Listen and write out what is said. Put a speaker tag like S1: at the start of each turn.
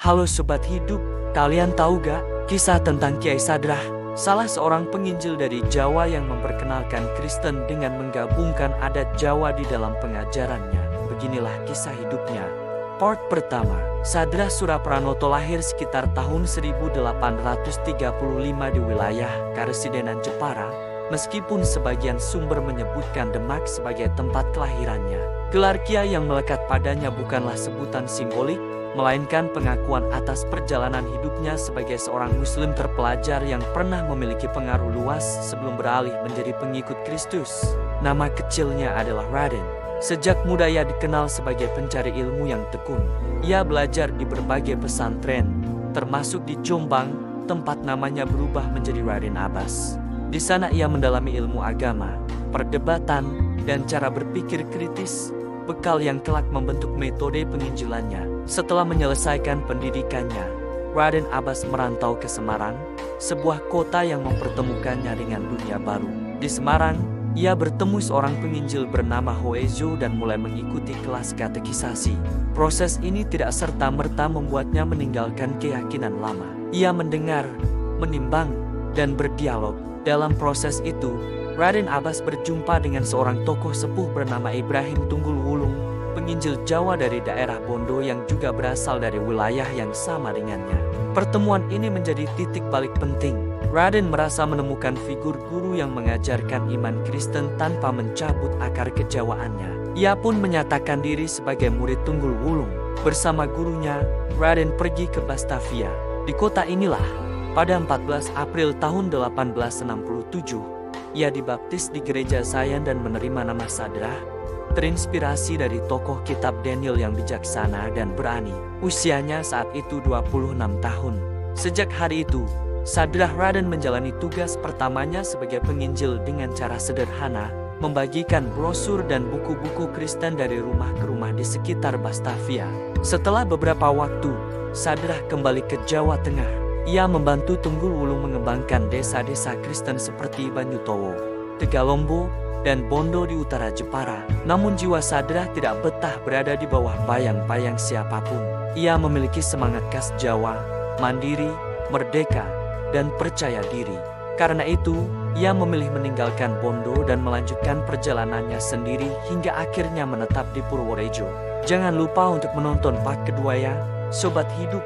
S1: Halo Sobat Hidup, kalian tahu gak kisah tentang Kiai Sadrah? Salah seorang penginjil dari Jawa yang memperkenalkan Kristen dengan menggabungkan adat Jawa di dalam pengajarannya. Beginilah kisah hidupnya. Part pertama, Sadrah Surapranoto lahir sekitar tahun 1835 di wilayah Karesidenan Jepara, meskipun sebagian sumber menyebutkan Demak sebagai tempat kelahirannya. Gelar Kiai yang melekat padanya bukanlah sebutan simbolik, melainkan pengakuan atas perjalanan hidupnya sebagai seorang muslim terpelajar yang pernah memiliki pengaruh luas sebelum beralih menjadi pengikut Kristus. Nama kecilnya adalah Raden. Sejak muda ia dikenal sebagai pencari ilmu yang tekun. Ia belajar di berbagai pesantren, termasuk di Jombang, tempat namanya berubah menjadi Raden Abbas. Di sana ia mendalami ilmu agama, perdebatan, dan cara berpikir kritis, bekal yang kelak membentuk metode penginjilannya. Setelah menyelesaikan pendidikannya, Raden Abbas merantau ke Semarang, sebuah kota yang mempertemukannya dengan dunia baru. Di Semarang, ia bertemu seorang penginjil bernama Hoezo dan mulai mengikuti kelas katekisasi. Proses ini tidak serta-merta membuatnya meninggalkan keyakinan lama. Ia mendengar, menimbang, dan berdialog. Dalam proses itu, Raden Abbas berjumpa dengan seorang tokoh sepuh bernama Ibrahim Tunggul Wulung, penginjil Jawa dari daerah Bondo yang juga berasal dari wilayah yang sama dengannya. Pertemuan ini menjadi titik balik penting. Raden merasa menemukan figur guru yang mengajarkan iman Kristen tanpa mencabut akar kejawaannya. Ia pun menyatakan diri sebagai murid Tunggul Wulung. Bersama gurunya, Raden pergi ke Batavia. Di kota inilah, pada 14 April tahun 1867, ia dibaptis di gereja Zayan dan menerima nama Sadrah, terinspirasi dari tokoh kitab Daniel yang bijaksana dan berani. Usianya saat itu 26 tahun. Sejak hari itu, Sadrah Raden menjalani tugas pertamanya sebagai penginjil dengan cara sederhana, membagikan brosur dan buku-buku Kristen dari rumah ke rumah di sekitar Batavia. Setelah beberapa waktu, Sadrah kembali ke Jawa Tengah. Ia membantu Tunggul Wulung mengembangkan desa-desa Kristen seperti Banyutowo, Tegalombo, dan Bondo di utara Jepara. Namun jiwa Sadrah tidak betah berada di bawah bayang-bayang siapapun. Ia memiliki semangat khas Jawa, mandiri, merdeka, dan percaya diri. Karena itu, ia memilih meninggalkan Bondo dan melanjutkan perjalanannya sendiri hingga akhirnya menetap di Purworejo. Jangan lupa untuk menonton part kedua ya, Sobat Hidup.